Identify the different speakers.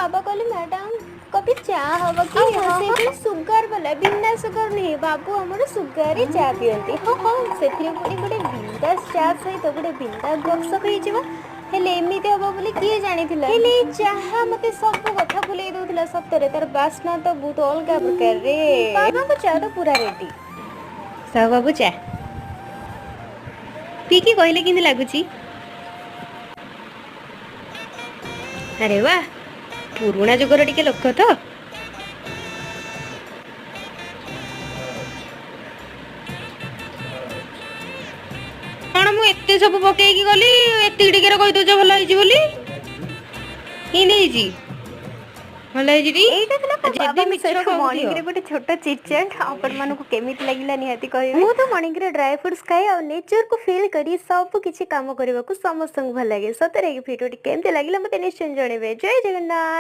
Speaker 1: बाबा कहले मैडम कभी चा हवा कि से पुणी सुगर वाला बिना सुगर नहीं बाबू हमर सुगर ही चा पियंती हो सेथिरे पुणी गोटे बिंदास चा सहित गोटे बिंदा गपसप ହେଇଯିବ हेले एमिति हबो बोली किए जानिथिला हेले चाहा मते सब कथा भुलेई दउथिला सप्तरे तार बास्ना तो बहुत अलगा प्रकार रे बाबा को चा तो पूरा रेडी साहु बाबू चा पी की कहले किंदी लागुची अरे वाह पुरुणा जुगर टिके लोक तो कौन मु एते सब पकेकी गली एति टिके कहि दउछ भल होइची बोली किंदी होइची भल होइची टी एटा तला जदी मित्र को मॉर्निंग रे गोटे छोटा चिटचैट अपन मन को केमिति लागिला निहाती कहबे मु तो मॉर्निंग रे ड्राई फ्रूट्स खाए और नेचर को फील करी सब किछि काम करबा को समस्त भल लागे सतरे की वीडियो केमिति लागिला मते निश्चय जणेबे जय जगन्नाथ।